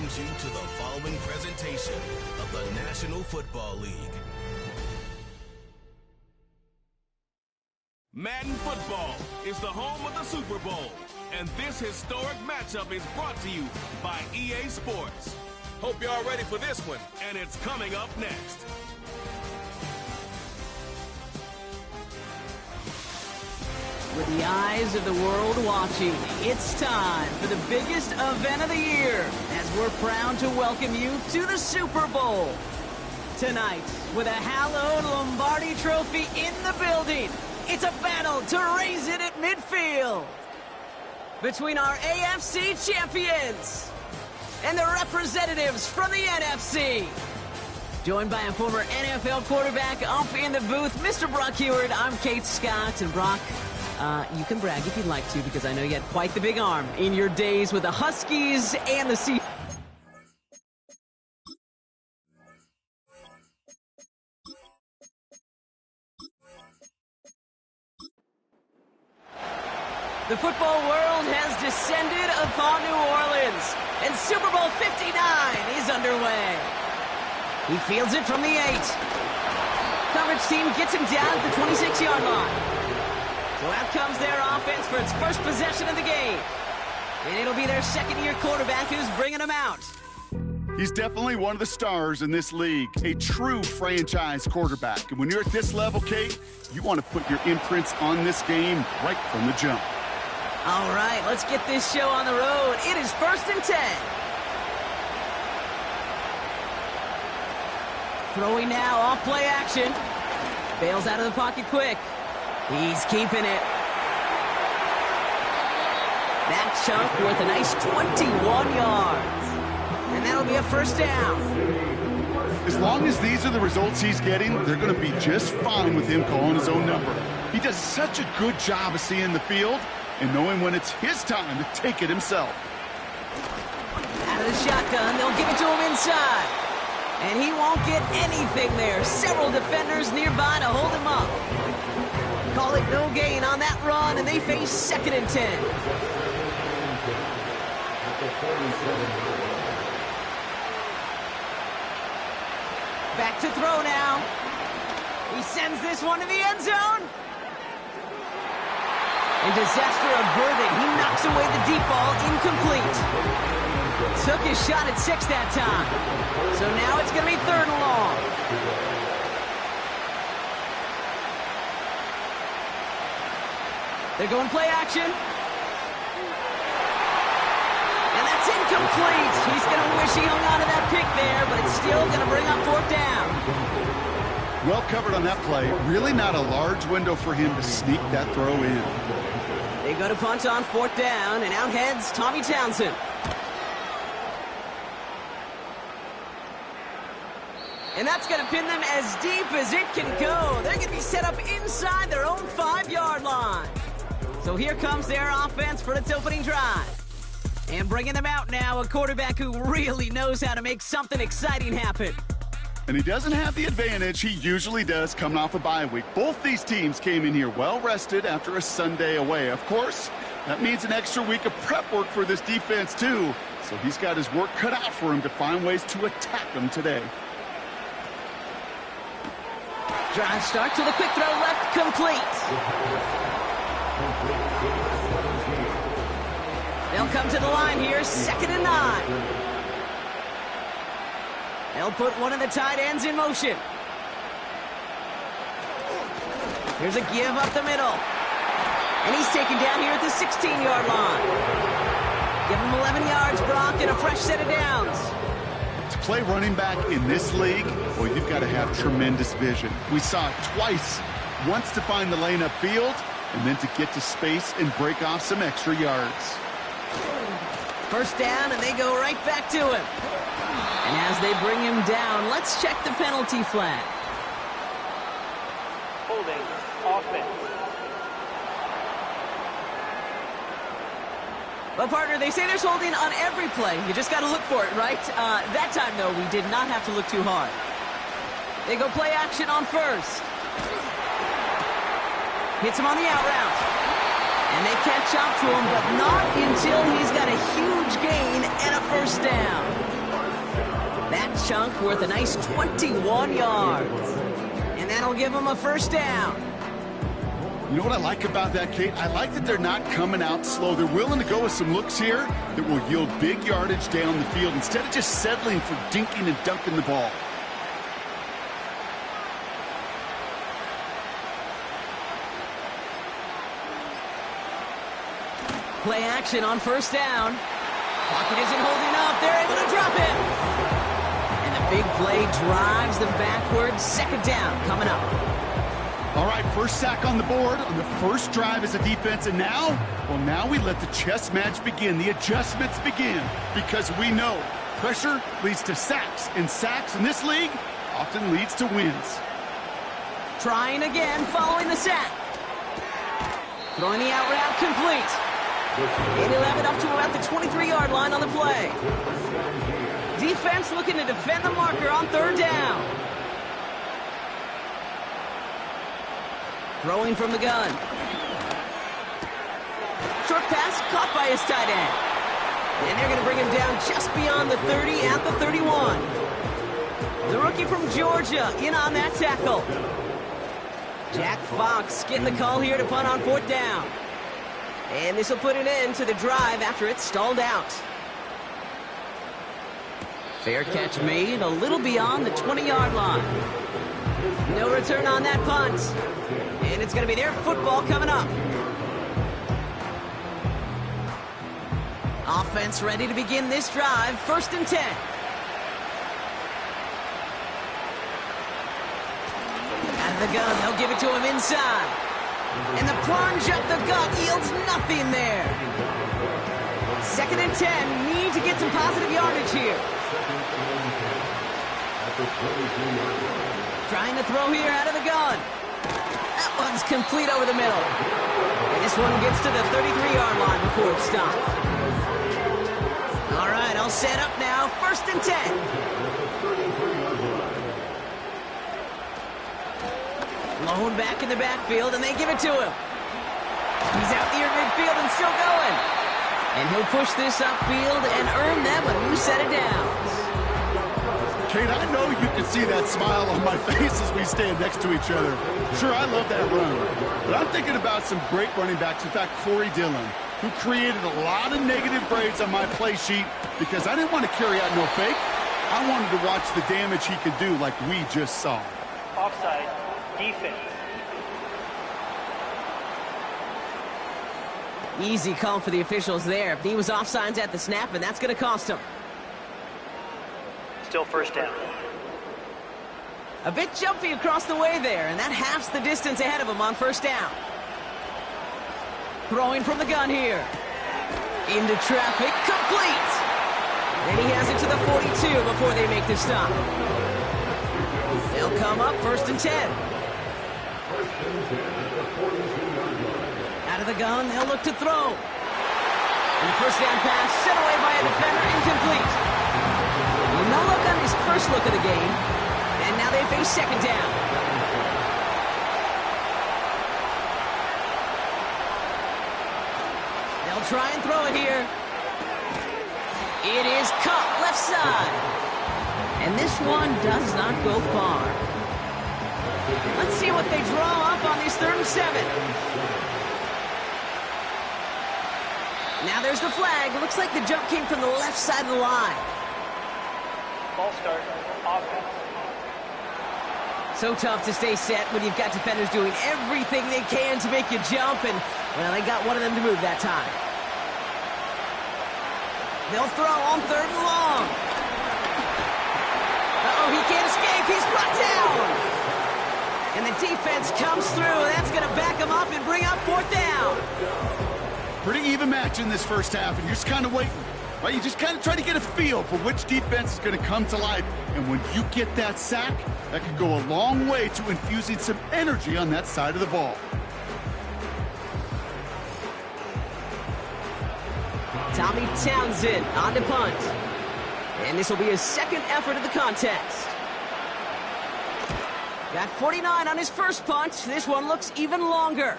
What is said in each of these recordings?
welcomes you to the following presentation of the National Football League. Madden Football is the home of the Super Bowl, and this historic matchup is brought to you by EA Sports. Hope you're all ready for this one, and it's coming up next. With the eyes of the world watching, it's time for the biggest event of the year as we're proud to welcome you to the Super Bowl. Tonight, with a hallowed Lombardi trophy in the building, it's a battle to raise it at midfield between our AFC champions and the representatives from the NFC. Joined by a former NFL quarterback up in the booth, Mr. Brock Heward. I'm Kate Scott, and Brock, you can brag if you'd like to, because I know you had quite the big arm in your days with the Huskies and the Seahawks. The football world has descended upon New Orleans, and Super Bowl 59 is underway. He fields it from the 8. Coverage team gets him down at the 26-yard line. So out comes their offense for its first possession of the game. And it'll be their second-year quarterback who's bringing them out. He's definitely one of the stars in this league, a true franchise quarterback. And when you're at this level, Kate, you want to put your imprints on this game right from the jump. All right, let's get this show on the road. It is 1st and 10. Throwing now, off play action. Bails out of the pocket quick. He's keeping it. That chunk worth a nice 21 yards. And that'll be a first down. As long as these are the results he's getting, they're going to be just fine with him calling his own number. He does such a good job of seeing the field and knowing when it's his time to take it himself. Out of the shotgun, they'll give it to him inside. And he won't get anything there. Several defenders nearby to hold him up. Call it no gain on that run, and they face 2nd and 10. Back to throw now. He sends this one to the end zone. And disaster averted. He knocks away the deep ball, incomplete. Took his shot at 6 that time. So now it's going to be 3rd and long. They're going play action. And that's incomplete. He's going to wish he hung on to that pick there, but it's still going to bring up 4th down. Well covered on that play. Really not a large window for him to sneak that throw in. They go to punt on 4th down, and out heads Tommy Townsend. And that's going to pin them as deep as it can go. They're going to be set up inside their own 5-yard line. So here comes their offense for its opening drive. And bringing them out now, a quarterback who really knows how to make something exciting happen. And he doesn't have the advantage he usually does coming off a bye week. Both these teams came in here well-rested after a Sunday away. Of course, that means an extra week of prep work for this defense, too. So he's got his work cut out for him to find ways to attack them today. Drive starts with a quick throw left, complete. They'll come to the line here, 2nd and 9. They'll put one of the tight ends in motion. Here's a give up the middle. And he's taken down here at the 16-yard line. Give him 11 yards, Brock, and a fresh set of downs. To play running back in this league, well, you've got to have tremendous vision. We saw it twice. Once to find the lane upfield, and then to get to space and break off some extra yards. First down, and they go right back to him. And as they bring him down, let's check the penalty flag. Holding offense. Well, partner, they say there's holding on every play. You just got to look for it, right? That time, though, we did not have to look too hard. They go play action on 1st. Hits him on the out route. And they catch up to him, but not until he's got a huge gain and a first down. That chunk worth a nice 21 yards. And that'll give them a first down. You know what I like about that, Kate? I like that they're not coming out slow. They're willing to go with some looks here that will yield big yardage down the field instead of just settling for dinking and dunking the ball. Play action on first down. Pocket isn't holding up. They're able to drop it. And the big play drives them backwards. Second down coming up. All right, first sack on the board on the first drive as a defense. And now, well, now we let the chess match begin. The adjustments begin because we know pressure leads to sacks. And sacks in this league often leads to wins. Trying again following the sack. Throwing the out route complete. And he'll have it up to about the 23-yard line on the play. Defense looking to defend the marker on third down. Throwing from the gun. Short pass caught by his tight end. And they're going to bring him down just beyond the 30 at the 31. The rookie from Georgia in on that tackle. Jack Fox getting the call here to punt on fourth down. And this will put an end to the drive after it's stalled out. Fair catch made a little beyond the 20-yard line. No return on that punt. And it's going to be their football coming up. Offense ready to begin this drive. First and 10. Out of the gun, they'll give it to him inside. And the plunge up the gut yields nothing there. Second and 10. Need to get some positive yardage here. Trying to throw here out of the gun. That one's complete over the middle. And this one gets to the 33-yard line before it's stopped. All right, all set up now. First and 10. Loan back in the backfield, and they give it to him. He's out near midfield and still going. And he'll push this upfield and earn them a new set of downs. Kate, I know you can see that smile on my face as we stand next to each other. Sure, I love that run. But I'm thinking about some great running backs. In fact, Corey Dillon, who created a lot of negative grades on my play sheet because I didn't want to carry out no fake. I wanted to watch the damage he could do like we just saw. Offside. Defense. Easy call for the officials there. He was offsides at the snap, and that's going to cost him. Still first down. A bit jumpy across the way there, and that halves the distance ahead of him on first down. Throwing from the gun here. Into traffic, complete. And he has it to the 42 before they make the stop. They'll come up first and 10. Out of the gun, they'll look to throw. And the first down pass set away by a defender, incomplete. Well, no look on his first look of the game. And now they face second down. They'll try and throw it here. It is caught left side. And this one does not go far. Let's see what they draw up on these 3rd and 7. Now there's the flag. Looks like the jump came from the left side of the line. Ball start. Offense. So tough to stay set when you've got defenders doing everything they can to make you jump, and, well, they got one of them to move that time. They'll throw on 3rd and long. Uh-oh, he can't escape. He's brought down. And the defense comes through, and that's going to back him up and bring up 4th down. Pretty even match in this first half, and you're just kind of waiting. Right? You just kind of try to get a feel for which defense is going to come to life. And when you get that sack, that can go a long way to infusing some energy on that side of the ball. Tommy Townsend on to punt. And this will be his second effort of the contest. Got 49 on his first punt. This one looks even longer.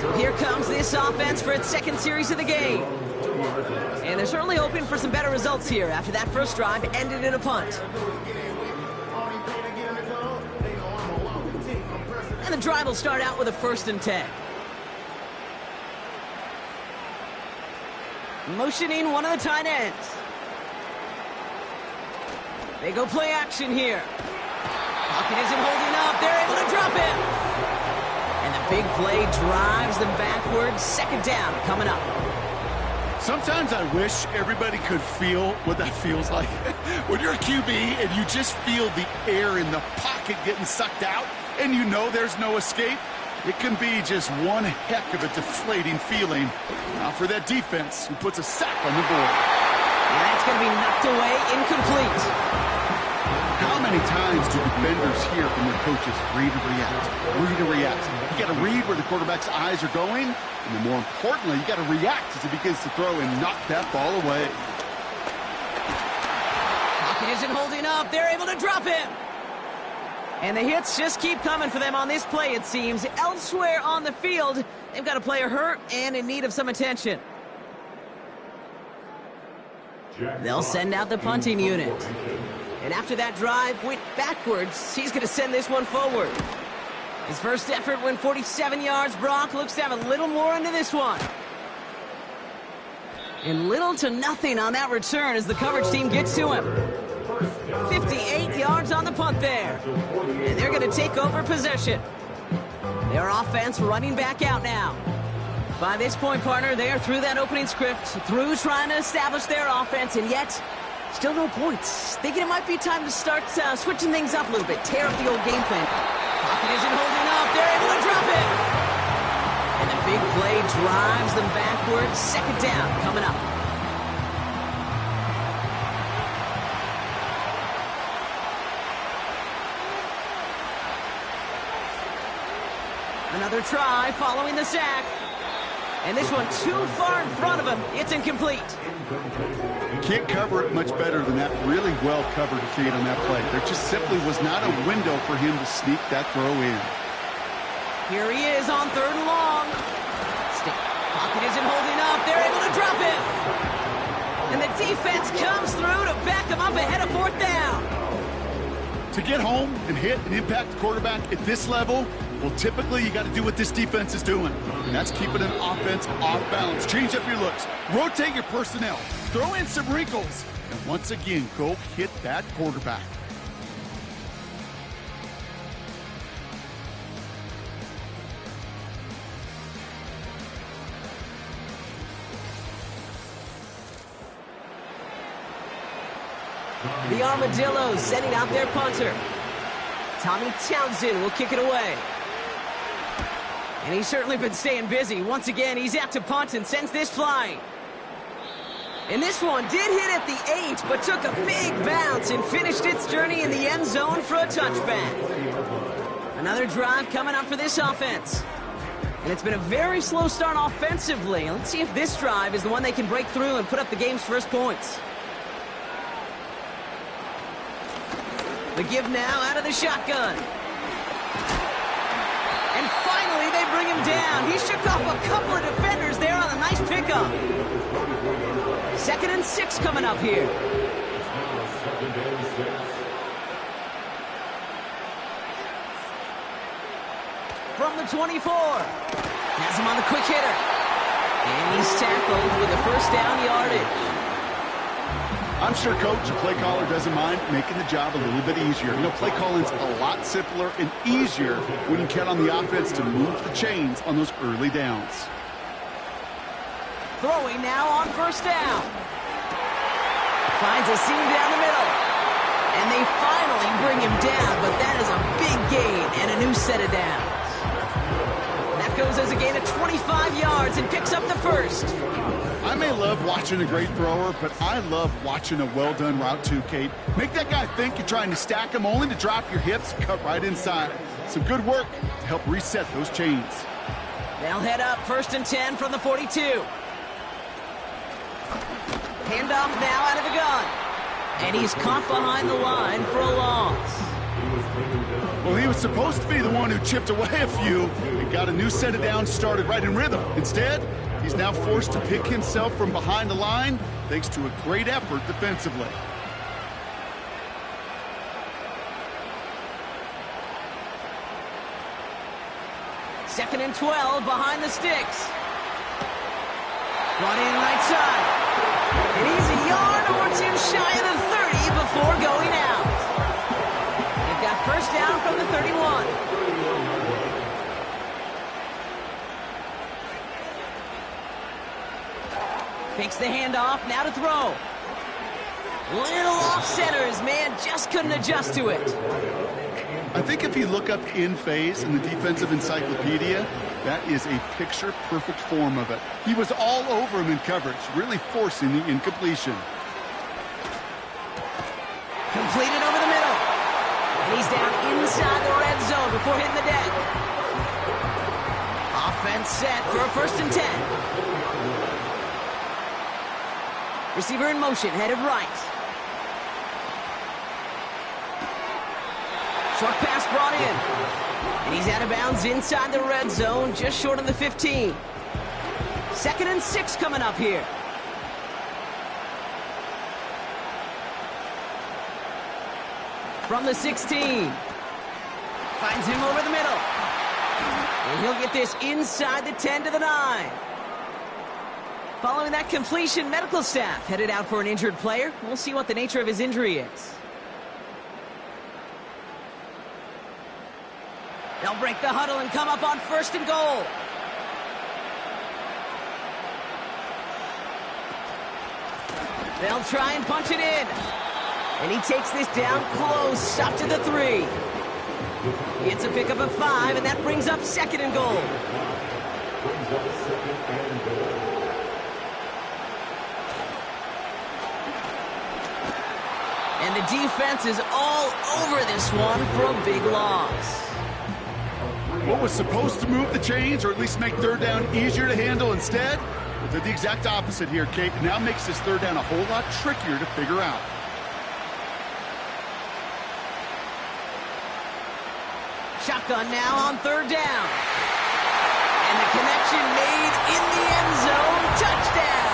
So here comes this offense for its second series of the game. And they're certainly hoping for some better results here after that first drive ended in a punt. And the drive will start out with a 1st and 10. Motioning one of the tight ends. They go play action here. Pocket isn't holding up. They're able to drop it. And the big play drives them backwards. 2nd down coming up. Sometimes I wish everybody could feel what that feels like. When you're a QB and you just feel the air in the pocket getting sucked out and you know there's no escape, it can be just one heck of a deflating feeling. Now for that defense who puts a sack on the board. And that's going to be knocked away, incomplete. How many times do defenders hear from their coaches, read and react, read and react? You got to read where the quarterback's eyes are going, and then more importantly, you got to react as he begins to throw and knock that ball away. Pocket isn't holding up. They're able to drop it. And the hits just keep coming for them on this play, it seems. Elsewhere on the field, they've got a player hurt and in need of some attention. They'll send out the punting unit. And after that drive went backwards, he's going to send this one forward. His first effort went 47 yards. Brock looks to have a little more into this one. And little to nothing on that return as the coverage team gets to him. 58 yards on the punt there. And they're going to take over possession. Their offense running back out now. By this point, partner, they are through that opening script, through trying to establish their offense, and yet still no points. Thinking it might be time to start switching things up a little bit, tear up the old game plan. Pocket isn't holding up. They're able to drop it. And the big play drives them backwards. 2nd down coming up. Another try following the sack. And this one too far in front of him. It's incomplete. You can't cover it much better than that really well-covered kid on that play. There just simply was not a window for him to sneak that throw in. Here he is on 3rd and long. Pocket isn't holding up. They're able to drop it. And the defense comes through to back him up ahead of 4th down. To get home and hit and impact the quarterback at this level, well, typically you got to do what this defense is doing, and that's keeping an offense off balance. Change up your looks, rotate your personnel, throw in some wrinkles, and once again, go hit that quarterback. The Armadillos sending out their punter. Tommy Townsend will kick it away. And he's certainly been staying busy. Once again, he's out to punt and sends this flying. And this one did hit at the 8, but took a big bounce and finished its journey in the end zone for a touchback. Another drive coming up for this offense. And it's been a very slow start offensively. Let's see if this drive is the one they can break through and put up the game's first points. The give now out of the shotgun. And finally, they bring him down. He shook off a couple of defenders there on a nice pickup. 2nd and 6 coming up here. From the 24. Has him on the quick hitter. And he's tackled with a 1st down yardage. I'm sure coach, the play caller, doesn't mind making the job a little bit easier. You know, play calling's a lot simpler and easier when you count on the offense to move the chains on those early downs. Throwing now on 1st down. Finds a seam down the middle. And they finally bring him down, but that is a big gain and a new set of downs. That goes as a gain of 25 yards and picks up the 1st. I may love watching a great thrower, but I love watching a well-done route too, Kate. Make that guy think you're trying to stack him only to drop your hips, cut right inside. Some good work to help reset those chains. They'll head up 1st and 10 from the 42. Handoff now out of the gun. And he's caught behind the line for a loss. Well, he was supposed to be the one who chipped away a few and got a new set of downs started right in rhythm. Instead, he's now forced to pick himself from behind the line thanks to a great effort defensively. Second and 12 behind the sticks. Brought in right side. And he's a yard or two shy of the 30 before going out. They've got first down from the 31. Fakes the handoff, now to throw. Little off center, his man just couldn't adjust to it. I think if you look up in phase in the defensive encyclopedia, that is a picture-perfect form of it. He was all over him in coverage, really forcing the incompletion. Completed over the middle. And he's down inside the red zone before hitting the deck. Offense set for a first and 10. Receiver in motion, headed right. Short pass brought in. And he's out of bounds inside the red zone, just short of the 15. Second and 6 coming up here. From the 16. Finds him over the middle. And he'll get this inside the 10 to the 9. Following that completion, medical staff headed out for an injured player. We'll see what the nature of his injury is. They'll break the huddle and come up on first and goal. They'll try and punch it in. And he takes this down close, up to the 3. It's a pickup of 5, and that brings up second and goal. And the defense is all over this one for a big loss. What was supposed to move the chains, or at least make third down easier to handle instead, did the exact opposite here, Kate. It now makes this third down a whole lot trickier to figure out. Shotgun now on third down. And the connection made in the end zone. Touchdown!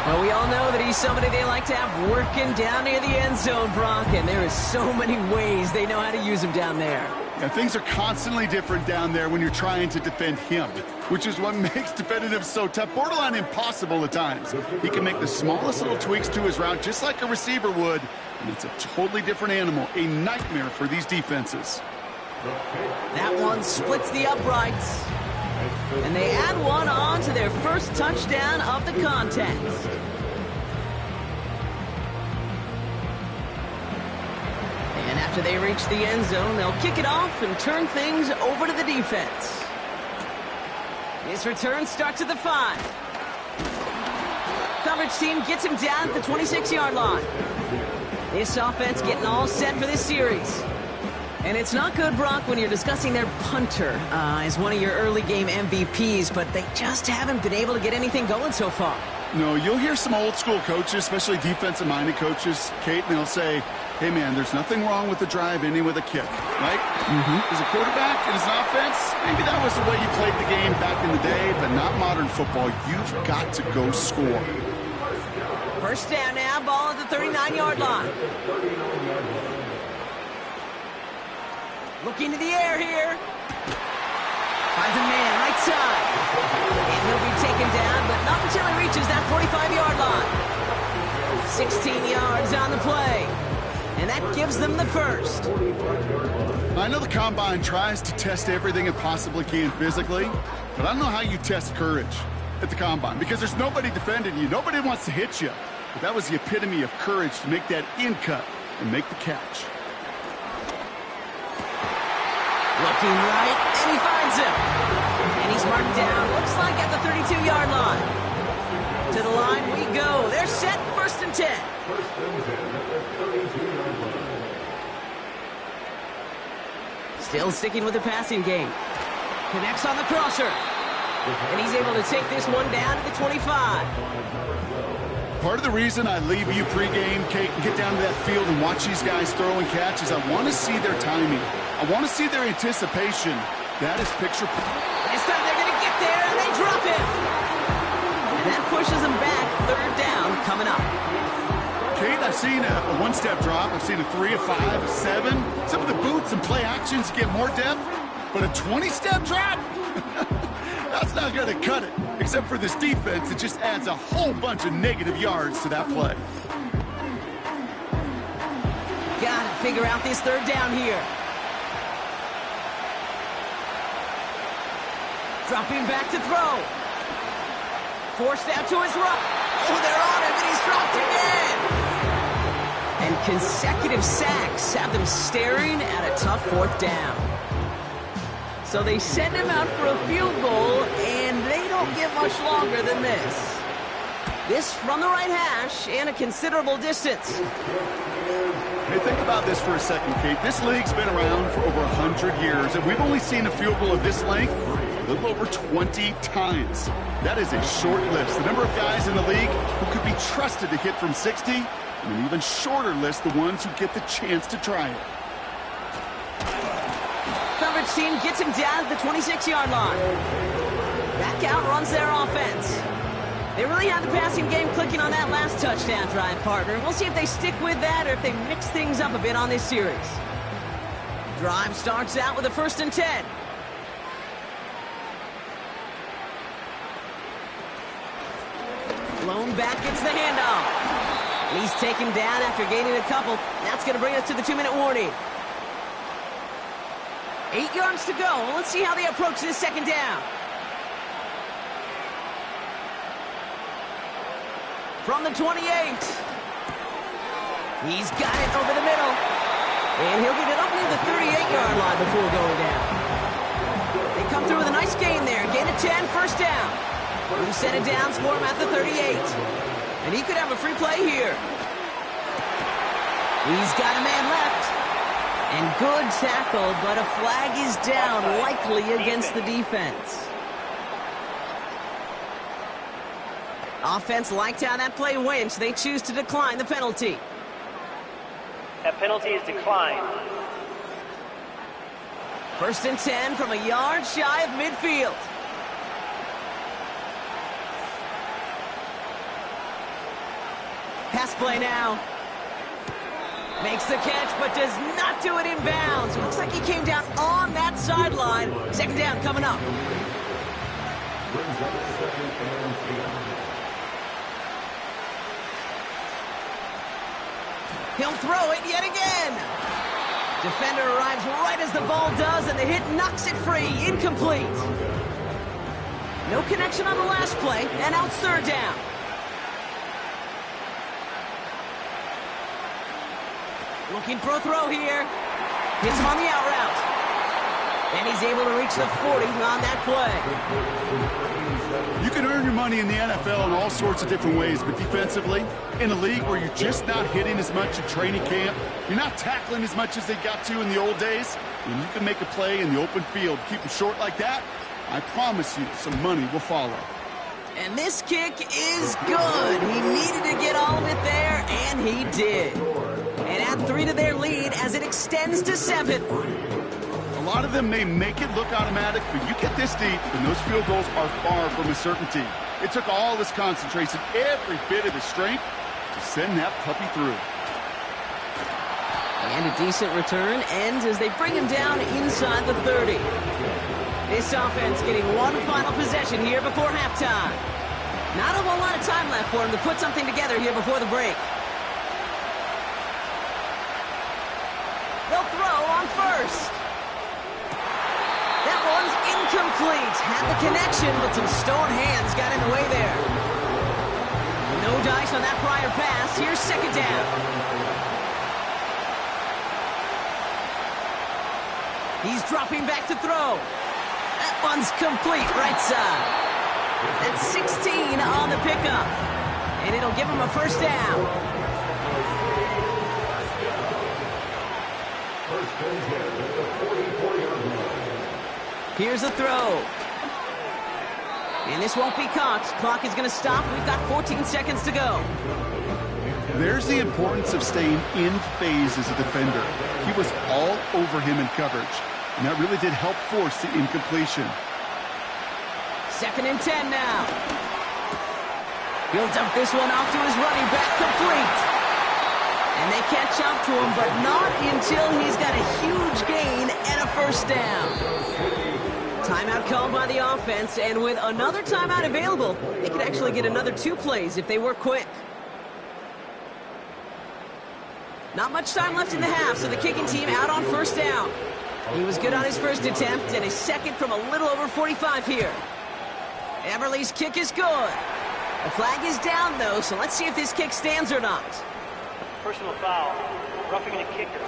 Well, we all know that he's somebody they like to have working down near the end zone, Brock, and there is so many ways they know how to use him down there. Yeah, things are constantly different down there when you're trying to defend him, which is what makes defending him so tough, borderline impossible at times. He can make the smallest little tweaks to his route just like a receiver would, and it's a totally different animal, a nightmare for these defenses. That one splits the uprights, and they add one on to their first touchdown of the contest. And after they reach the end zone, they'll kick it off and turn things over to the defense. His return starts at the 5. Coverage team gets him down at the 26-yard line. This offense getting all set for this series. And it's not good, Brock, when you're discussing their punter as one of your early game MVPs, but they just haven't been able to get anything going so far. No, you'll hear some old school coaches, especially defensive-minded coaches, Kate, and they'll say, hey, man, there's nothing wrong with the drive ending with a kick, right? As a quarterback and as an offense, maybe that was the way you played the game back in the day, but not modern football. You've got to go score. First down now, ball at the 39-yard line. Looking to the air here. Finds a man right side. And he'll be taken down, but not until he reaches that 45-yard line. 16 yards on the play. And that gives them the first. I know the Combine tries to test everything it possibly can physically, but I don't know how you test courage at the Combine because there's nobody defending you. Nobody wants to hit you. But that was the epitome of courage to make that in cut and make the catch. Looking right, and he finds him. And he's marked down, looks like at the 32-yard line. To the line we go. They're set, first and 10. Still sticking with the passing game. Connects on the crosser. And he's able to take this one down to the 25. Part of the reason I leave you pregame, Kate, and get down to that field and watch these guys throw and catch is I want to see their timing. I want to see their anticipation. That is picture. This time they're going to get there, and they drop him. And that pushes them back. Third down coming up. Kate, I've seen a one-step drop. I've seen a 3, a 5, a 7. Some of the boots and play actions get more depth, but a 20-step drop? That's not going to cut it. Except for this defense, it just adds a whole bunch of negative yards to that play. Gotta figure out this third down here. Dropping back to throw. Forced out to his right. Oh, they're on him, and he's dropped again. And consecutive sacks have them staring at a tough fourth down. So they send him out for a field goal, and they don't get much longer than this. This from the right hash and a considerable distance. Hey, think about this for a second, Kate. This league's been around for over 100 years, and we've only seen a field goal of this length a little over 20 times. That is a short list. The number of guys in the league who could be trusted to hit from 60, and an even shorter list the ones who get the chance to try it. Coverage team gets him down at the 26-yard line. Back out runs their offense. They really had the passing game clicking on that last touchdown drive, partner. We'll see if they stick with that or if they mix things up a bit on this series. Drive starts out with a 1st and 10. Lone back gets the handoff. He's taken down after gaining a couple. That's going to bring us to the 2-minute warning. 8 yards to go. Let's see how they approach this second down. From the 28. He's got it over the middle. And he'll get it up near the 38-yard line before going down. They come through with a nice gain there. Gain of 10, first down. Who set it down for him at the 38. And he could have a free play here. He's got a man left. And good tackle, but a flag is down, likely against the defense. Offense liked how that play went, so they choose to decline the penalty. That penalty is declined. 1st and 10 from a yard shy of midfield. Pass play now. Makes the catch, but does not do it in bounds. Looks like he came down on that sideline. Second down coming up. He'll throw it yet again. Defender arrives right as the ball does, and the hit knocks it free. Incomplete. No connection on the last play, and out third down. Looking for a throw here. Hits him on the out route. And he's able to reach the 40 on that play. You can earn your money in the NFL in all sorts of different ways, but defensively, in a league where you're just not hitting as much at training camp, you're not tackling as much as they got to in the old days, when you can make a play in the open field, keep it short like that, I promise you some money will follow. And this kick is good. He needed to get all of it there, and he did. And add 3 to their lead as it extends to 7. A lot of them may make it look automatic, but you get this deep, and those field goals are far from a certainty. It took all this concentration, every bit of the strength, to send that puppy through. And a decent return ends as they bring him down inside the 30. This offense getting one final possession here before halftime. Not a whole lot of time left for him to put something together here before the break. They'll throw on first. That one's incomplete. Had the connection, but some stone hands got in the way there. No dice on that prior pass. Here's second down. He's dropping back to throw. That one's complete, right side. That's 16 on the pickup. And it'll give him a first down. Here's a throw. And this won't be caught. Clock is going to stop. We've got 14 seconds to go. There's the importance of staying in phase as a defender. He was all over him in coverage, and that really did help force the incompletion. 2nd and 10 now. He'll dump this one off to his running back, complete. And they catch up to him, but not until he's got a huge gain and a first down. Timeout called by the offense, and with another timeout available, they could actually get another 2 plays if they work quick. Not much time left in the half, so the kicking team out on first down. He was good on his first attempt, and his second from a little over 45 here. Everly's kick is good. The flag is down, though, so let's see if this kick stands or not. Personal foul. Roughing the kicker.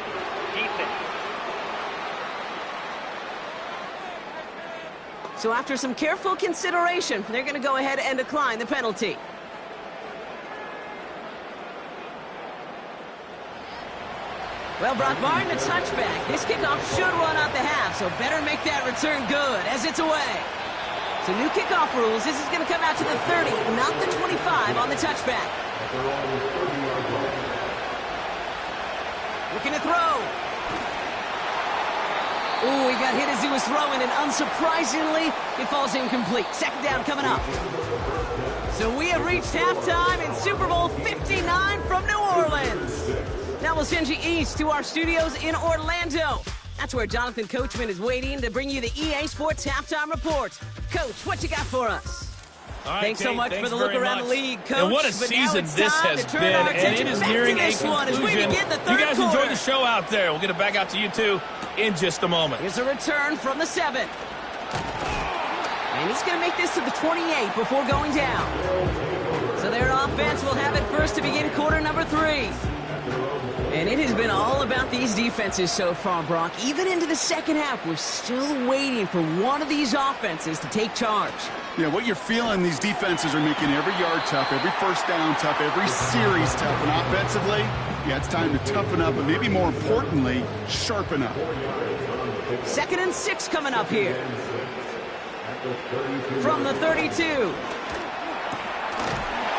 Defense. So after some careful consideration, they're going to go ahead and decline the penalty. Well, Brock Martin, a touchback. This kickoff should run out the half, so better make that return good as it's away. So new kickoff rules. This is going to come out to the 30, not the 25 on the touchback. Looking to throw. Ooh, he got hit as he was throwing, and unsurprisingly, it falls incomplete. 2nd down coming up. So we have reached halftime in Super Bowl 59 from New Orleans. Now we'll send you east to our studios in Orlando. That's where Jonathan Coachman is waiting to bring you the EA Sports Halftime Report. Coach, what you got for us? All right, Thanks so much for the look around the league, Coach. And what a season this has been, and it is nearing a conclusion. You guys enjoy the show out there. We'll get it back out to you, too, in just a moment. Here's a return from the 7. And he's going to make this to the 28 before going down. So their offense will have it first to begin quarter number 3. And it has been all about these defenses so far, Brock. Even into the second half, we're still waiting for one of these offenses to take charge. Yeah, what you're feeling, these defenses are making every yard tough, every first down tough, every series tough. And offensively, yeah, it's time to toughen up, and maybe more importantly, sharpen up. 2nd and 6 coming up here. From the 32.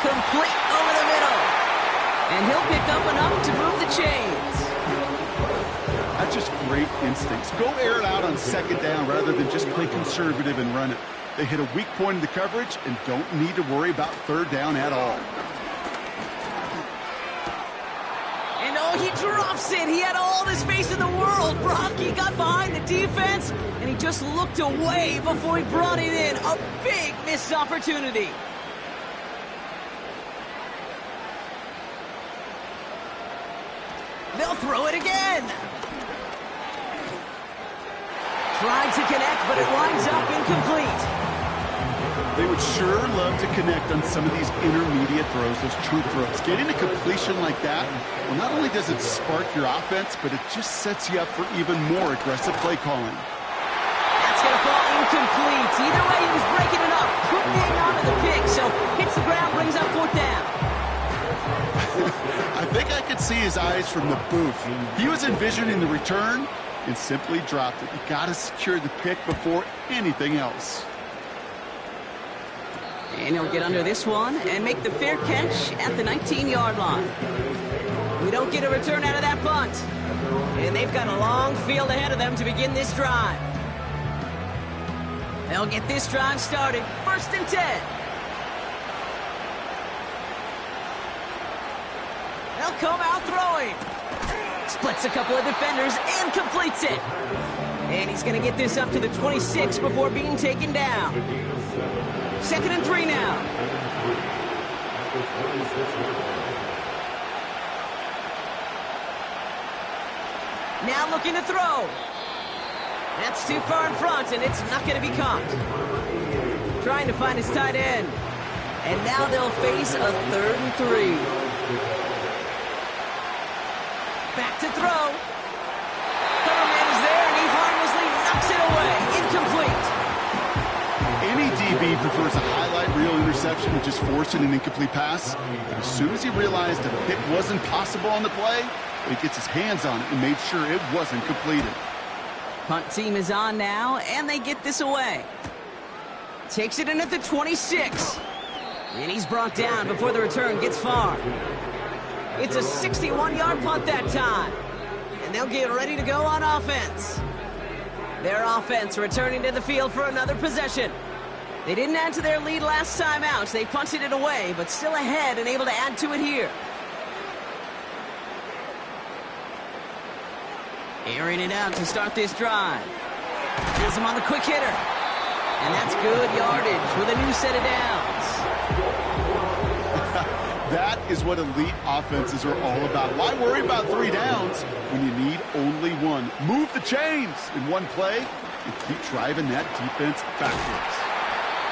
Complete over the middle. And he'll pick up enough to move the chains. That's just great instincts. Go air it out on 2nd down rather than just play conservative and run it. They hit a weak point in the coverage and don't need to worry about 3rd down at all. And oh, he drops it. He had all the space in the world. Brock, he got behind the defense, and he just looked away before he brought it in. A big missed opportunity. They'll throw it again. Tried to connect, but it winds up incomplete. They would sure love to connect on some of these intermediate throws, those true throws. Getting a completion like that, well, not only does it spark your offense, but it just sets you up for even more aggressive play calling. That's going to fall incomplete. Either way, he was breaking it up. Couldn't hang on to the pick, so hits the ground, brings up 4th down. I think I could see his eyes from the booth. He was envisioning the return and simply dropped it. You got to secure the pick before anything else. And he'll get under this one and make the fair catch at the 19-yard line. We don't get a return out of that punt. And they've got a long field ahead of them to begin this drive. They'll get this drive started. 1st and 10. They'll come out throwing. Splits a couple of defenders and completes it. And he's going to get this up to the 26 before being taken down. 2nd and 3 now. Now looking to throw. That's too far in front, and it's not going to be caught. Trying to find his tight end. And now they'll face a 3rd and 3. Back to throw. Coverman is there, and he harmlessly knocks it away. Incomplete. Any DB prefers a highlight reel interception to just forcing an incomplete pass. But as soon as he realized a pick wasn't possible on the play, he gets his hands on it and made sure it wasn't completed. Punt team is on now, and they get this away. Takes it in at the 26. And he's brought down before the return gets far. It's a 61-yard punt that time. And they'll get ready to go on offense. Their offense returning to the field for another possession. They didn't add to their lead last time out. They punted it away, but still ahead and able to add to it here. Airing it out to start this drive. Has him on the quick hitter. And that's good yardage with a new set of downs. That is what elite offenses are all about. Why worry about 3 downs when you need only 1? Move the chains in one play and keep driving that defense backwards.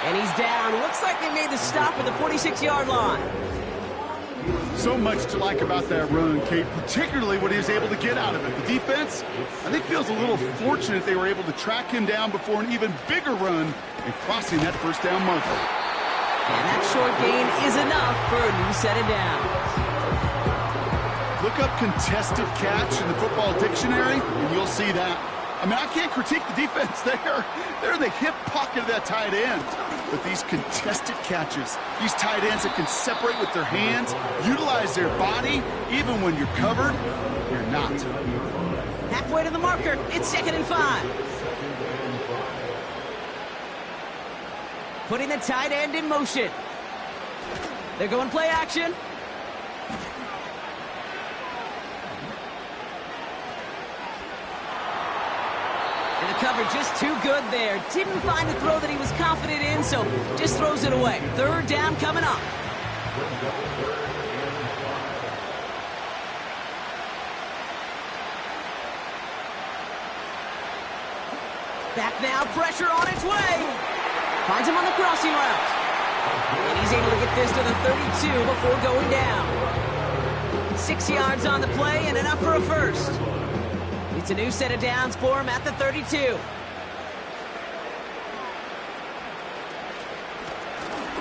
And he's down. Looks like they made the stop at the 46-yard line. So much to like about that run, Kate, particularly what he was able to get out of it. The defense, I think, feels a little fortunate they were able to track him down before an even bigger run and crossing that first down marker. And that short gain is enough for a new set of downs. Look up contested catch in the football dictionary, and you'll see that. I mean, I can't critique the defense there. They're in the hip pocket of that tight end. But these contested catches, these tight ends that can separate with their hands, utilize their body, even when you're covered, you're not. Halfway to the marker, it's 2nd and 5. Putting the tight end in motion. They're going play action. And the coverage just too good there. Didn't find a throw that he was confident in, so just throws it away. 3rd down coming up. Back now, pressure on its way. Finds him on the crossing route. And he's able to get this to the 32 before going down. 6 yards on the play and enough for a first. It's a new set of downs for him at the 32.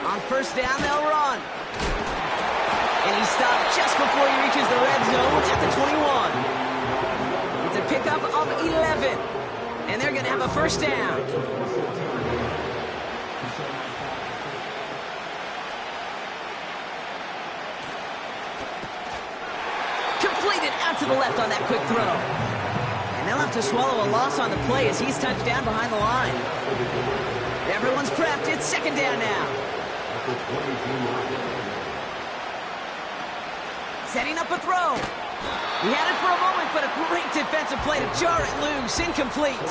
On first down, they'll run. And he stopped just before he reaches the red zone at the 21. It's a pickup of 11. And they're going to have a first down. Completed out to the left on that quick throw. And they'll have to swallow a loss on the play as he's touched down behind the line. Everyone's prepped. It's 2nd down now. Setting up a throw. He had it for a moment, but a great defensive play to jar it loose. Incomplete.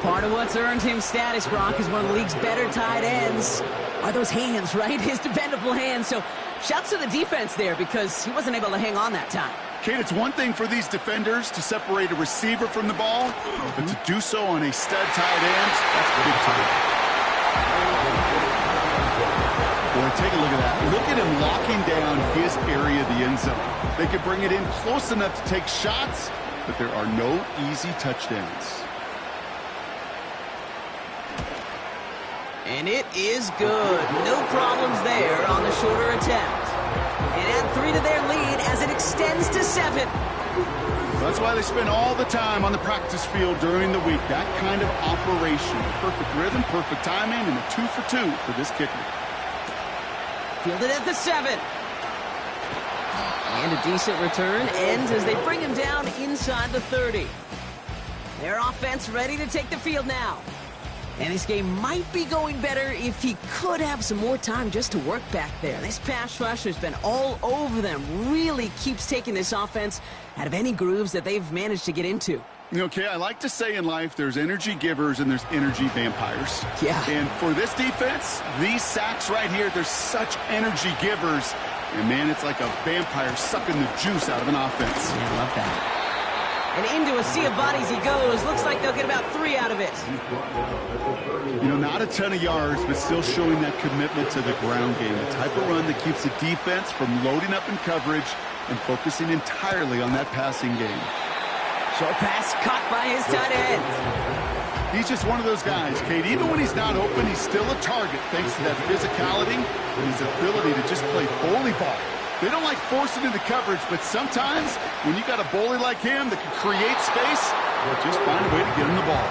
Part of what's earned him status, Brock, is one of the league's better tight ends. Are those hands, right? His dependable hands. So shouts to the defense there because he wasn't able to hang on that time. Kate, it's one thing for these defenders to separate a receiver from the ball, but to do so on a stud tight end, that's big time. Boy, take a look at that. Look at him locking down his area of the end zone. They could bring it in close enough to take shots, but there are no easy touchdowns. And it is good. No problems there on the shorter attempt. And add 3 to their lead as it extends to 7. That's why they spend all the time on the practice field during the week. That kind of operation. Perfect rhythm, perfect timing, and a 2 for 2 for this kicker. Fielded at the 7. And a decent return ends as they bring him down inside the 30. Their offense ready to take the field now. And this game might be going better if he could have some more time just to work back there. This pass rush has been all over them. Really keeps taking this offense out of any grooves that they've managed to get into. Okay, I like to say in life there's energy givers and there's energy vampires. Yeah. And for this defense, these sacks right here, they're such energy givers. And, man, it's like a vampire sucking the juice out of an offense. Yeah, I love that. And into a sea of bodies he goes. Looks like they'll get about 3 out of it. You know, not a ton of yards, but still showing that commitment to the ground game. The type of run that keeps the defense from loading up in coverage and focusing entirely on that passing game. Short pass caught by his tight end. He's just one of those guys, Kate. Even when he's not open, he's still a target thanks to that physicality and his ability to just play bully ball. They don't like forcing into coverage, but sometimes when you got a bully like him that can create space, just find a way to get him the ball.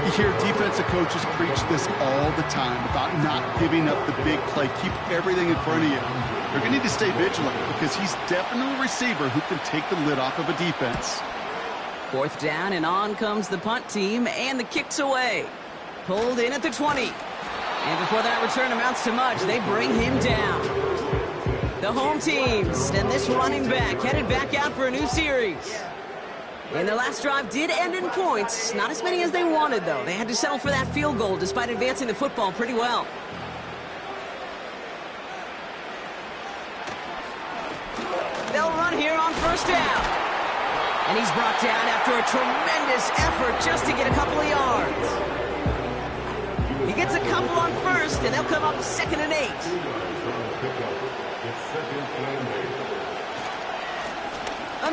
You hear defensive coaches preach this all the time about not giving up the big play. Keep everything in front of you. You're going to need to stay vigilant because he's definitely a receiver who can take the lid off of a defense. 4th down, and on comes the punt team, and the kick's away. Pulled in at the 20. And before that return amounts to much, they bring him down. The home teams and this running back headed back out for a new series. And their last drive did end in points. Not as many as they wanted, though. They had to settle for that field goal despite advancing the football pretty well. They'll run here on 1st down. And he's brought down after a tremendous effort just to get a couple of yards. He gets a couple on 1st, and they'll come up 2nd and 8.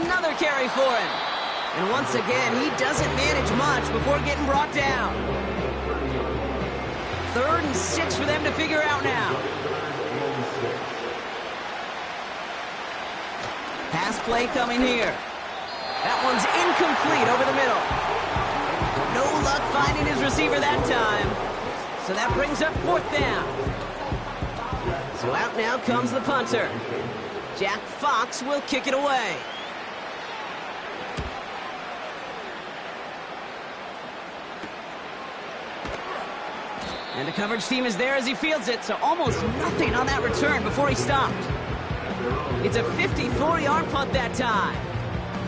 Another carry for him. And once again, he doesn't manage much before getting brought down. 3rd and 6 for them to figure out now. Pass play coming here. That one's incomplete over the middle. No luck finding his receiver that time. So that brings up 4th down. So out now comes the punter. Jack Fox will kick it away. And the coverage team is there as he fields it, so almost nothing on that return before he stopped. It's a 54-yard punt that time.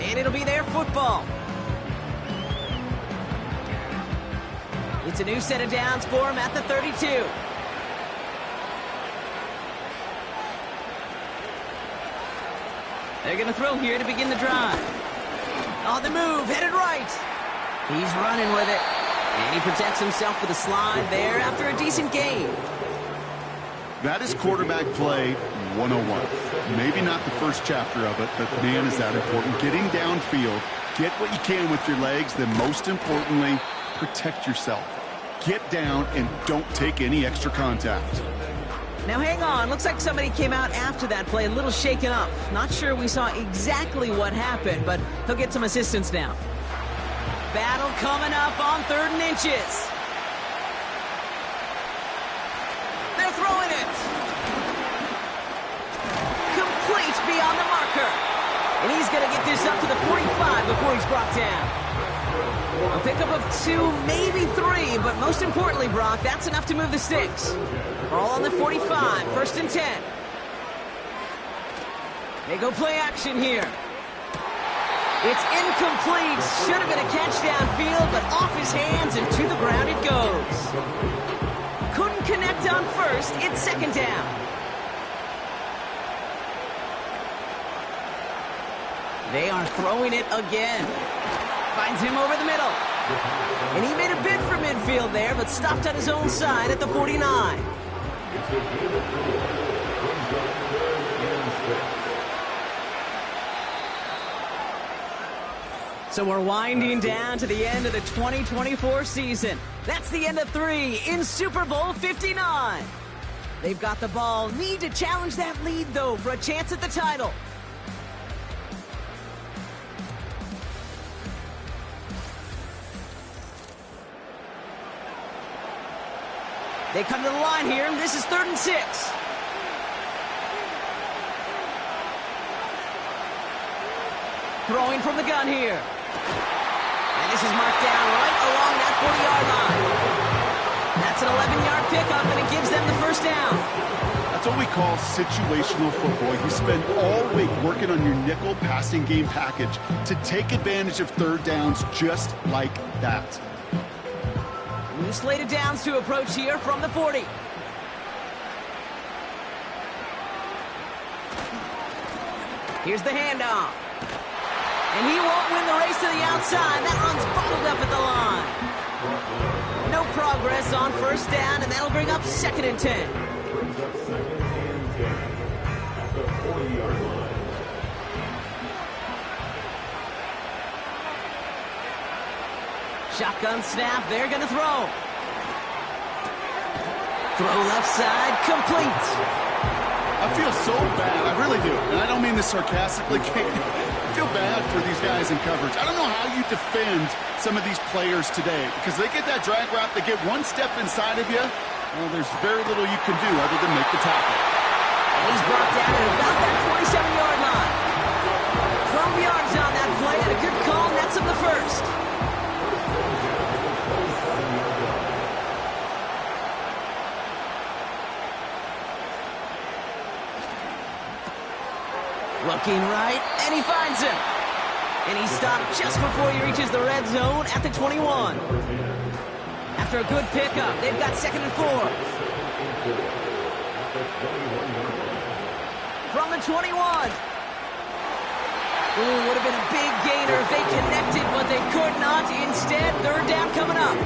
And it'll be their football. It's a new set of downs for him at the 32. They're going to throw here to begin the drive. On the move, headed right. He's running with it. And he protects himself with a slide there after a decent gain. That is quarterback play 101. Maybe not the first chapter of it, but man, is that important. Getting downfield, get what you can with your legs, then most importantly, protect yourself. Get down and don't take any extra contact. Now hang on, looks like somebody came out after that play a little shaken up. Not sure we saw exactly what happened, but he'll get some assistance now. Battle coming up on 3rd and inches. They're throwing it. Complete beyond the marker. And he's going to get this up to the 45 before he's brought down. A pickup of 2, maybe 3, but most importantly, Brock, that's enough to move the sticks. We're all on the 45, 1st and 10. They go play action here. It's incomplete. Should have been a catch downfield, but off his hands and to the ground it goes. Couldn't connect on 1st. It's 2nd down. They are throwing it again. Finds him over the middle. And he made a bid for midfield there, but stopped on his own side at the 49. So we're winding down to the end of the 2024 season. That's the end of 3 in Super Bowl 59. They've got the ball. Need to challenge that lead, though, for a chance at the title. They come to the line here, and this is 3rd and 6. Throwing from the gun here. And this is marked down right along that 40-yard line. That's an 11-yard pickup, and it gives them the 1st down. That's what we call situational football. You spend all week working on your nickel passing game package to take advantage of 3rd downs just like that. New slate of downs to approach here from the 40. Here's the handoff. And he won't win the race to the outside. That run's bottled up at the line. No progress on 1st down, and that'll bring up 2nd and 10. Shotgun snap, they're going to throw. Throw left side, complete. I feel so bad, I really do. And I don't mean this sarcastically. feel bad for these guys in coverage. I don't know how you defend some of these players today because they get that drag route, they get one step inside of you. Well, there's very little you can do other than make the tackle. And he's brought down at about that 27-yard line. 12 yards on that play, and a good call nets him the first. Looking right, and he finds him. And he's stopped just before he reaches the red zone at the 21. After a good pickup, they've got 2nd and 4. From the 21. Ooh, would have been a big gainer if they connected, but they could not. Instead, 3rd down coming up.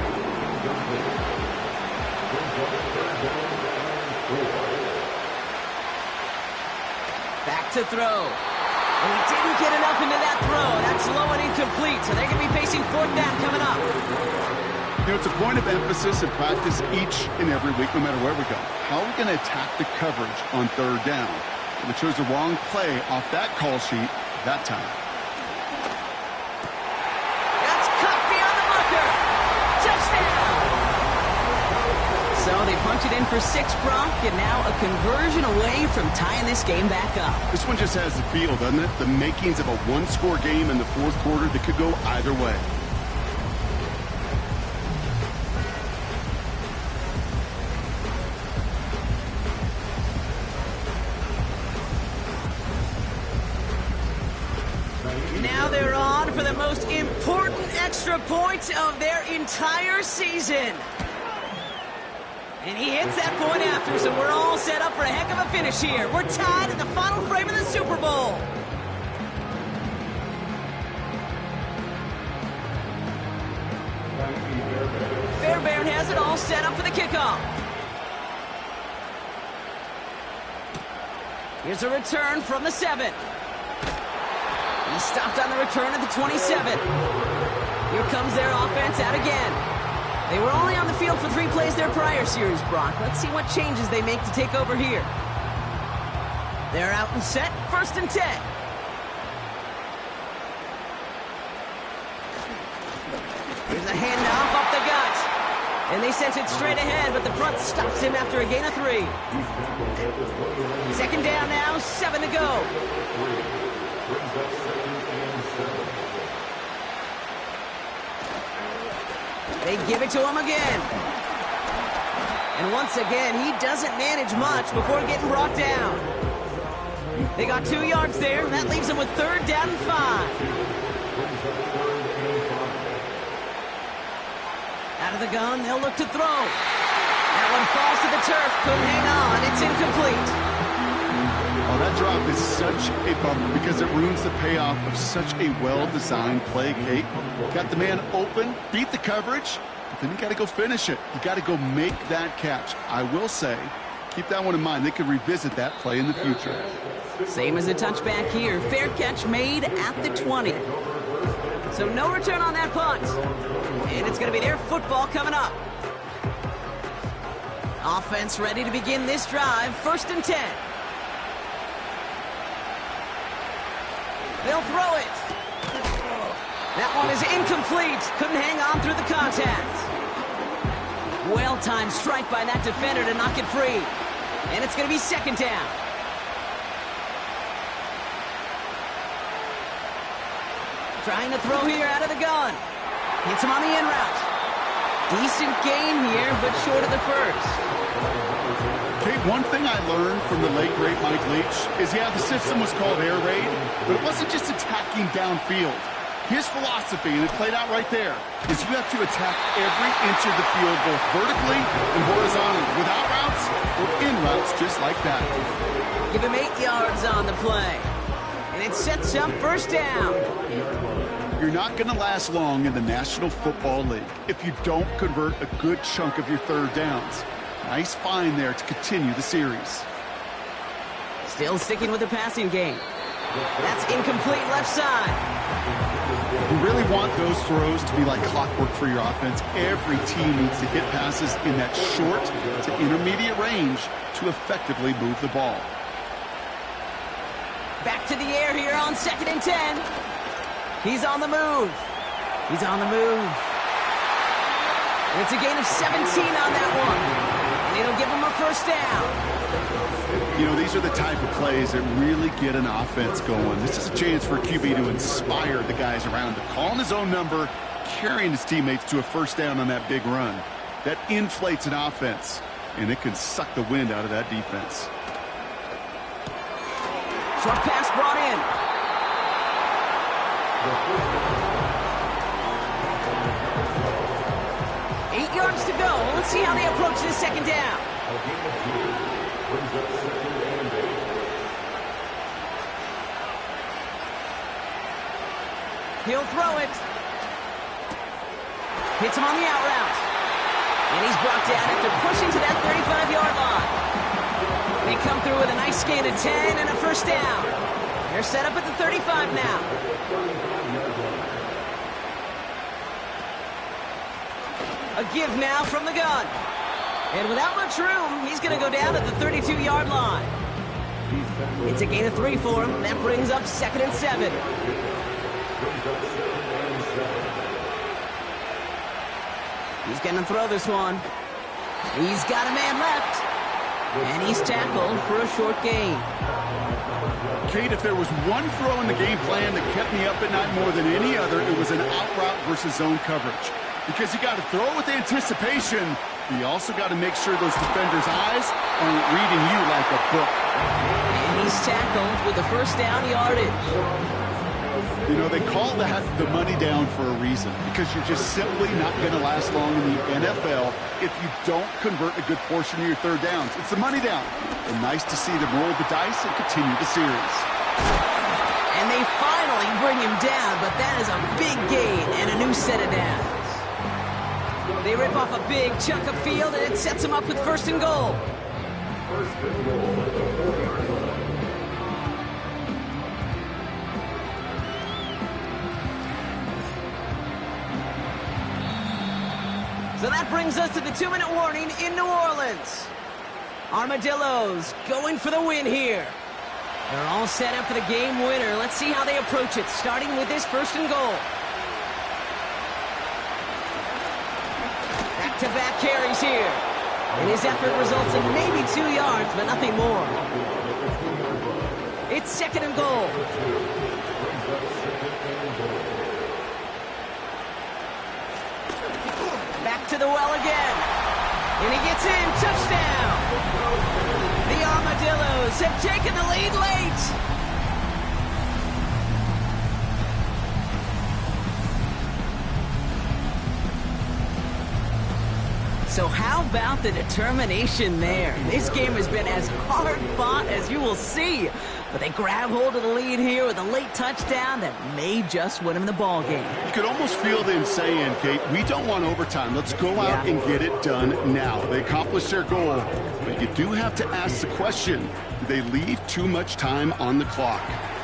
Back to throw. And he didn't get enough into that throw. That's low and incomplete, so they're going to be facing 4th down coming up. You know, it's a point of emphasis in practice each and every week, no matter where we go. How are we going to attack the coverage on 3rd down? We chose the wrong play off that call sheet that time. That's cut beyond the marker. Touchdown! So they punch it in for 6, Brock, and now a conversion away from tying this game back up. This one just has the feel, doesn't it? The makings of a one-score game in the 4th quarter that could go either way. Now they're on for the most important extra point of their entire season. And he hits that point after, so we're all set up for a heck of a finish here. We're tied at the final frame of the Super Bowl. Fairbairn has it all set up for the kickoff. Here's a return from the 7. He stopped on the return at the 27. Here comes their offense out again. They were only on the field for 3 plays their prior series, Brock. Let's see what changes they make to take over here. They're out and set, 1st and 10. Here's a handoff up the gut. And they sent it straight ahead, but the front stops him after a gain of 3. 2nd down now, 7 to go. They give it to him again. And once again, he doesn't manage much before getting brought down. They got 2 yards there. That leaves them with 3rd down and 5. Out of the gun, they'll look to throw. That one falls to the turf. Couldn't hang on. It's incomplete. Oh, that drop is such a bummer because it ruins the payoff of such a well-designed play, Kate. Got the man open, beat the coverage, but then you got to go finish it. You got to go make that catch. I will say, keep that one in mind. They could revisit that play in the future. Same as a touchback here. Fair catch made at the 20. So no return on that punt. And it's going to be their football coming up. Offense ready to begin this drive. 1st and 10. They'll throw it. That one is incomplete. Couldn't hang on through the contact. Well-timed strike by that defender to knock it free. And it's going to be 2nd down. Trying to throw here out of the gun. Hits him on the in route. Decent gain here, but short of the first. Kate, one thing I learned from the late, great Mike Leach is, yeah, the system was called air raid, but it wasn't just attacking downfield. His philosophy, and it played out right there, is you have to attack every inch of the field, both vertically and horizontally, without routes or in routes just like that. Give him 8 yards on the play. And it sets up 1st down. You're not going to last long in the National Football League if you don't convert a good chunk of your 3rd downs. Nice find there to continue the series. Still sticking with the passing game. That's incomplete left side. You really want those throws to be like clockwork for your offense. Every team needs to hit passes in that short to intermediate range to effectively move the ball. Back to the air here on 2nd and 10. He's on the move. He's on the move. And it's a gain of 17 on that one. And it'll give him a first down. You know, these are the type of plays that really get an offense going. This is a chance for a QB to inspire the guys around him. Calling his own number, carrying his teammates to a first down on that big run. That inflates an offense, and it can suck the wind out of that defense. Short pass brought in. 8 yards to go. Let's see how they approach this second down. He'll throw it. Hits him on the out route. And he's brought down after pushing to that 35-yard line. They come through with a nice gain of 10 and a first down. They're set up at the 35 now. A give now from the gun. And without much room, he's going to go down at the 32-yard line. It's a gain of 3 for him. That brings up 2nd and 7. He's going to throw this one. He's got a man left. And he's tackled for a short gain. Kate, if there was one throw in the game plan that kept me up at night more than any other, it was an out route versus zone coverage. Because you got to throw it with anticipation, but you also got to make sure those defenders' eyes aren't reading you like a book. And he's tackled with the first down yardage. You know, they call that the money down for a reason, because you're just simply not going to last long in the NFL if you don't convert a good portion of your third downs. It's the money down. And nice to see them roll the dice and continue the series. And they finally bring him down, but that is a big gain and a new set of downs. They rip off a big chunk of field, and it sets him up with 1st and goal. So that brings us to the 2-minute warning in New Orleans. Armadillos going for the win here. They're all set up for the game winner. Let's see how they approach it, starting with this 1st and goal. Back-to-back carries here. And his effort results in maybe 2 yards, but nothing more. It's 2nd and goal. Back to the well again. And he gets in. Touchdown. The Armadillos have taken the lead late. So how about the determination there? This game has been as hard fought as you will see. But they grab hold of the lead here with a late touchdown that may just win them the ball game. You could almost feel them saying, Kate, we don't want overtime. Let's go out and get it done now. They accomplished their goal. But you do have to ask the question, do they leave too much time on the clock?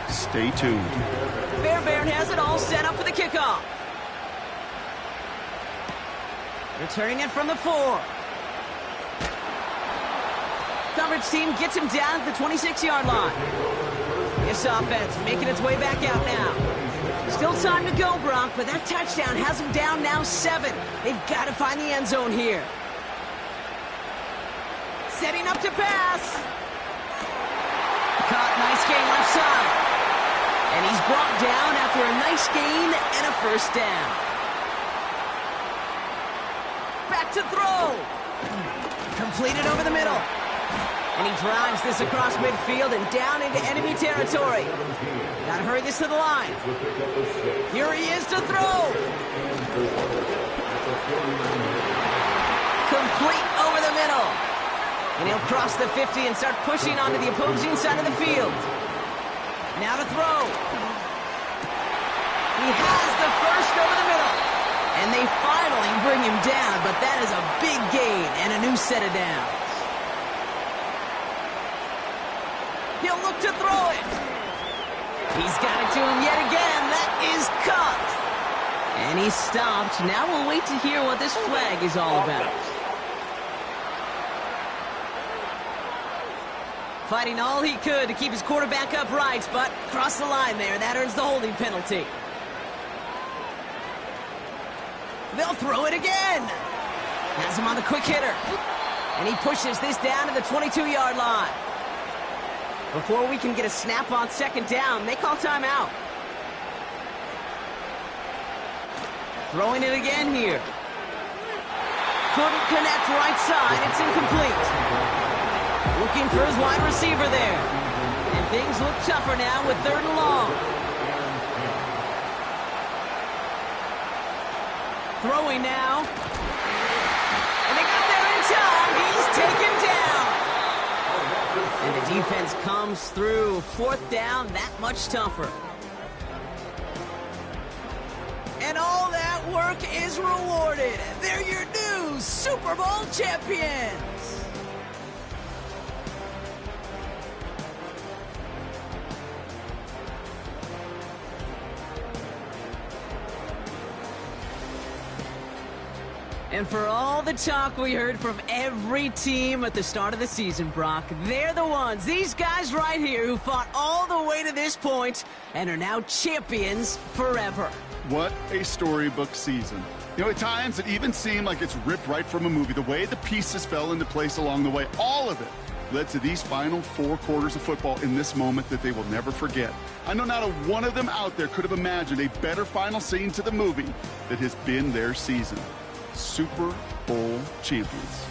Stay tuned. Fairbairn has it all set up for the kickoff. Returning it from the 4. Coverage team gets him down at the 26-yard line. This offense making its way back out now. Still time to go, Brock, but that touchdown has him down now 7. They've got to find the end zone here. Setting up to pass. Caught, nice gain left side. And he's brought down after a nice gain and a first down. Back to throw. Completed over the middle. And he drives this across midfield and down into enemy territory. Gotta hurry this to the line. Here he is to throw. Complete over the middle. And he'll cross the 50 and start pushing onto the opposing side of the field. Now to throw. He has the first over the middle. And they finally bring him down, but that is a big gain and a new set of downs. He'll look to throw it. He's got it to him yet again. That is caught. And he's stopped. Now we'll wait to hear what this flag is all about. Fighting all he could to keep his quarterback upright, but crossed the line there. That earns the holding penalty. They'll throw it again. Has him on the quick hitter. And he pushes this down to the 22-yard line. Before we can get a snap on second down, they call timeout. Throwing it again here. Couldn't connect right side. It's incomplete. Looking for his wide receiver there. And things look tougher now with 3rd and long. Throwing now. And they got there in time. He's taken down. And the defense comes through. 4th down, that much tougher. And all that work is rewarded. They're your new Super Bowl champions. And for all the talk we heard from every team at the start of the season, Brock, they're the ones, these guys right here, who fought all the way to this point and are now champions forever. What a storybook season. You know, at times it even seemed like it's ripped right from a movie. The way the pieces fell into place along the way, all of it led to these final 4 quarters of football in this moment that they will never forget. I know not a one of them out there could have imagined a better final scene to the movie that has been their season. Super Bowl champions.